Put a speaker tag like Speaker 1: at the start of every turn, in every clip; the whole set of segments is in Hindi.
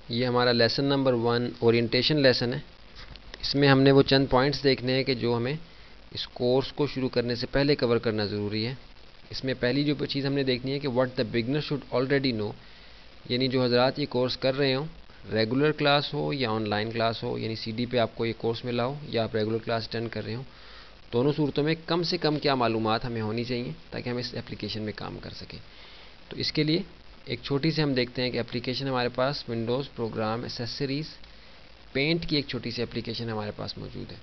Speaker 1: ये हमारा लेसन नंबर 1 ओरिएंटेशन लेसन है। इसमें हमने वो चंद पॉइंट्स देखने हैं कि जो हमें इस कोर्स को शुरू करने से पहले कवर करना ज़रूरी है। इसमें पहली जो चीज़ हमने देखनी है कि what the beginner should already know, यानी जो हजरात ये कोर्स कर रहे हो, रेगुलर क्लास हो या ऑनलाइन क्लास हो, यानी सीडी पे आपको ये कोर्स मिला हो या आप रेगुलर क्लास अटेंड कर रहे हो, दोनों सूरतों में कम से कम क्या मालूमात हमें होनी चाहिए ताकि हम इस एप्लीकेशन में काम कर सकें। तो इसके लिए एक छोटी सी हम देखते हैं कि एप्लीकेशन हमारे पास विंडोज़ प्रोग्राम एसेसरीज़ पेंट की एक छोटी सी एप्लीकेशन हमारे पास मौजूद है।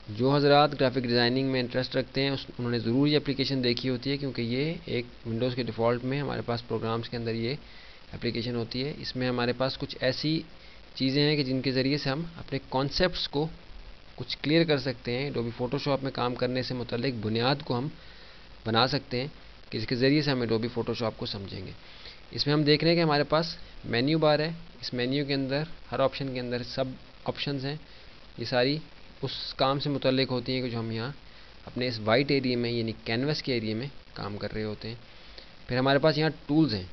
Speaker 1: जो हजरात ग्राफिक डिज़ाइनिंग में इंटरेस्ट रखते हैं उन्होंने ज़रूर ये एप्लीकेशन देखी होती है, क्योंकि ये एक विंडोज़ के डिफ़ॉल्ट में हमारे पास प्रोग्राम्स के अंदर ये एप्लीकेशन होती है। इसमें हमारे पास कुछ ऐसी चीज़ें हैं कि जिनके ज़रिए से हम अपने कॉन्सेप्ट्स को कुछ क्लियर कर सकते हैं। एडोबी फ़ोटोशॉप में काम करने से मुतल्लिक बुनियाद को हम बना सकते हैं कि जिसके ज़रिए से हम एडोबी फ़ोटोशॉप को समझेंगे। इसमें हम देख रहे हैं कि हमारे पास मेन्यू बार है। इस मेन्यू के अंदर हर ऑप्शन के अंदर सब ऑप्शंस हैं। ये सारी उस काम से मुतल्लिक होती हैं कि जो हम यहाँ अपने इस वाइट एरिया में यानी कैनवस के एरिया में काम कर रहे होते हैं। फिर हमारे पास यहाँ टूल्स हैं।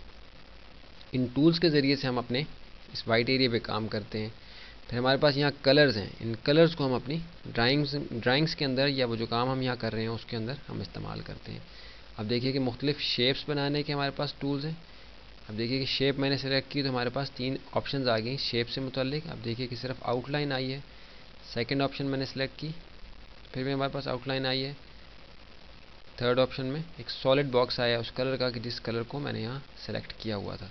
Speaker 1: इन टूल्स के ज़रिए से हम अपने इस वाइट एरिया पे काम करते हैं। फिर हमारे पास यहाँ कलर्स हैं। इन कलर्स को हम अपनी ड्राइंग्स के अंदर या वो जो काम हम यहाँ कर रहे हैं उसके अंदर हम इस्तेमाल करते हैं। अब देखिए कि मुख्तलिफ शेप्स बनाने के हमारे पास टूल्स हैं। अब देखिए कि शेप मैंने सेलेक्ट की तो हमारे पास 3 ऑप्शंस आ गई शेप से मुतल्लिक। अब देखिए कि सिर्फ आउटलाइन आई है। सेकंड ऑप्शन मैंने सेलेक्ट की, फिर भी हमारे पास आउटलाइन आई है। थर्ड ऑप्शन में एक सॉलिड बॉक्स आया उस कलर का कि जिस कलर को मैंने यहाँ सेलेक्ट किया हुआ था।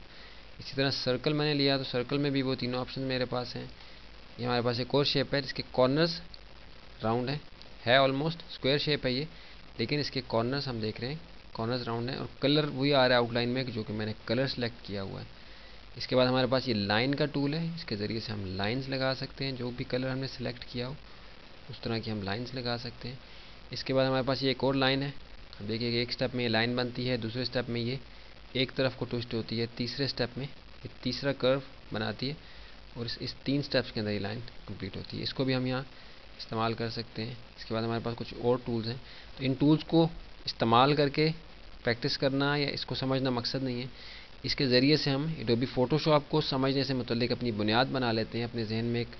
Speaker 1: इसी तरह सर्कल मैंने लिया तो सर्कल में भी वो तीनों ऑप्शन मेरे पास हैं। ये हमारे पास एक और शेप है जिसके कॉर्नर्स राउंड है ऑलमोस्ट स्क्वायर शेप है ये, लेकिन इसके कॉर्नर्स हम देख रहे हैं कॉर्नर्स राउंड है और कलर वही आ रहा है आउटलाइन में जो कि मैंने कलर सेलेक्ट किया हुआ है। इसके बाद हमारे पास ये लाइन का टूल है। इसके ज़रिए से हम लाइंस लगा सकते हैं। जो भी कलर हमने सेलेक्ट किया हो उस तरह की हम लाइंस लगा सकते हैं। इसके बाद हमारे पास ये एक और लाइन है। अब देखिए कि एक स्टेप में ये लाइन बनती है, दूसरे स्टेप में ये एक तरफ को ट्विस्ट होती है, तीसरे स्टेप में ये तीसरा कर्व बनाती है और इस 3 स्टेप्स के अंदर ये लाइन कंप्लीट होती है। इसको भी हम यहाँ इस्तेमाल कर सकते हैं। इसके बाद हमारे पास कुछ और टूल्स हैं। तो इन टूल्स को इस्तेमाल करके प्रैक्टिस करना या इसको समझना मकसद नहीं है। इसके ज़रिए से हम एडोबी फ़ोटोशॉप को समझने से मुतल्लिक अपनी बुनियाद बना लेते हैं, अपने जहन में एक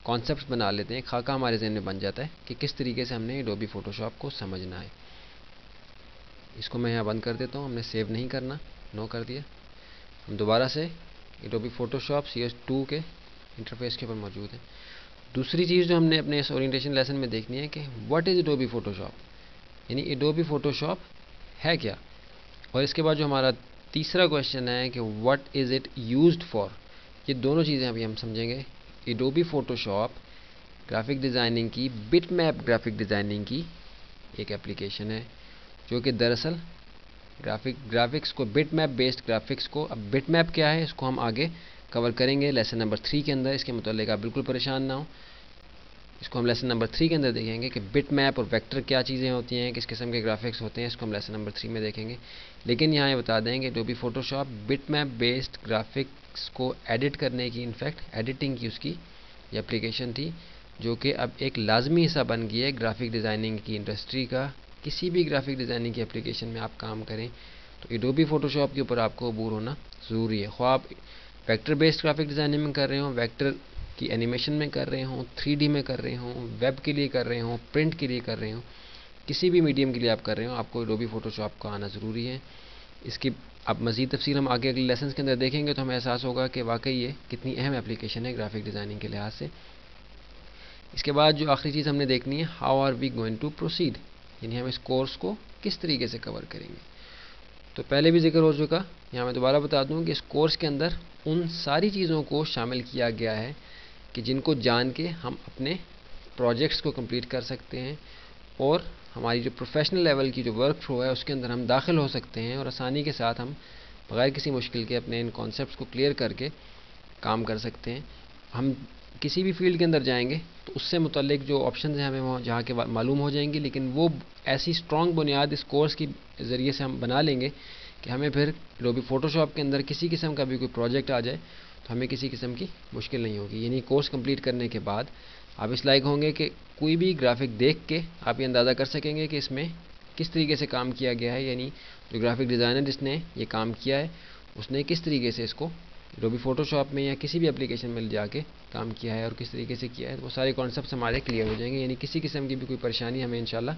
Speaker 1: कॉन्सेप्ट बना लेते हैं, खाका हमारे जहन में बन जाता है कि किस तरीके से हमने एडोबी फ़ोटोशॉप को समझना है। इसको मैं यहाँ बंद कर देता हूँ, हमने सेव नहीं करना, नो कर दिया। हम दोबारा से एडोबी फ़ोटोशॉप CS2 के इंटरफेस के ऊपर मौजूद है। दूसरी चीज़ जो हमने अपने इस ओरिएंटेशन लेसन में देखनी है कि व्हाट इज़ एडोबी फ़ोटोशॉप, यानी एडोबी फ़ोटोशॉप है क्या। और इसके बाद जो हमारा तीसरा क्वेश्चन है कि what is it used for. ये दोनों चीज़ें अभी हम समझेंगे। एडोबी फ़ोटोशॉप ग्राफिक डिज़ाइनिंग की बिटमैप ग्राफिक डिज़ाइनिंग की एक एप्लीकेशन है जो कि दरअसल ग्राफिक्स को बिटमैप बेस्ड ग्राफिक्स को, अब बिटमैप क्या है इसको हम आगे कवर करेंगे लेसन नंबर 3 के अंदर। इसके मुतालिक आप बिल्कुल परेशान ना हो, इसको हम लेसन नंबर 3 के अंदर देखेंगे कि बिटमैप और वेक्टर क्या चीज़ें होती हैं, किस किस्म के ग्राफिक्स होते हैं, इसको हम लेसन नंबर 3 में देखेंगे। लेकिन यहाँ ये बता देंगे Adobe Photoshop bitmap based graphics को एडिट करने की, इनफैक्ट एडिटिंग की उसकी ये एप्लीकेशन थी जो कि अब एक लाजमी हिस्सा बन गई है ग्राफिक डिज़ाइनिंग की इंडस्ट्री का। किसी भी ग्राफिक डिज़ाइनिंग की एप्लीकेशन में आप काम करें तो एडोबी फ़ोटोशॉप के ऊपर आपको अबूर होना ज़रूरी है। ख्वाह आप वेक्टर बेस्ड ग्राफिक डिज़ाइनिंग में कर रहे हो, वेक्टर की एनिमेशन में कर रहे हों, 3D में कर रहे हों, वेब के लिए कर रहे हों, प्रिंट के लिए कर रहे हों, किसी भी मीडियम के लिए आप कर रहे हो, आपको एडोबी फ़ोटोशॉप का आना ज़रूरी है। इसकी अब मज़ीद तफसील हम आगे अगले लेसन के अंदर देखेंगे तो हमें एहसास होगा कि वाकई ये कितनी अहम एप्लीकेशन है ग्राफिक डिज़ाइनिंग के लिहाज से। इसके बाद जो आखिरी चीज़ हमने देखनी है, how are we going to proceed, यानी हम इस कोर्स को किस तरीके से कवर करेंगे। तो पहले भी जिक्र हो चुका, यहाँ मैं दोबारा बता दूँ कि इस कोर्स के अंदर उन सारी चीज़ों को शामिल किया गया है कि जिनको जान के हम अपने प्रोजेक्ट्स को कंप्लीट कर सकते हैं और हमारी जो प्रोफेशनल लेवल की जो वर्क फ्लो है उसके अंदर हम दाखिल हो सकते हैं और आसानी के साथ हम बगैर किसी मुश्किल के अपने इन कॉन्सेप्ट्स को क्लियर करके काम कर सकते हैं। हम किसी भी फील्ड के अंदर जाएंगे तो उससे मुतल्लिक जो ऑप्शन हैं हमें जहाँ के मालूम हो जाएंगे, लेकिन वो ऐसी स्ट्रॉन्ग बुनियाद इस कोर्स के ज़रिए से हम बना लेंगे कि हमें फिर एडोबी फ़ोटोशॉप के अंदर किसी किस्म का भी कोई प्रोजेक्ट आ जाए तो हमें किसी किस्म की मुश्किल नहीं होगी। यानी कोर्स कंप्लीट करने के बाद आप इस लायक होंगे कि कोई भी ग्राफिक देख के आप ये अंदाज़ा कर सकेंगे कि इसमें किस तरीके से काम किया गया है, यानी जो ग्राफिक डिज़ाइनर जिसने ये काम किया है उसने किस तरीके से इसको एडोबी फोटोशॉप में या किसी भी एप्लीकेशन में जाके काम किया है और किस तरीके से किया है, वो सारे कॉन्सेप्ट्स हमारे क्लियर हो जाएंगे। यानी किसी किस्म की भी कोई परेशानी हमें इंशाल्लाह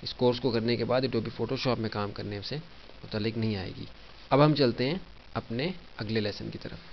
Speaker 1: इस कोर्स को करने के बाद एडोबी फोटोशॉप में काम करने से मुतालिक नहीं आएगी। अब हम चलते हैं अपने अगले लेसन की तरफ।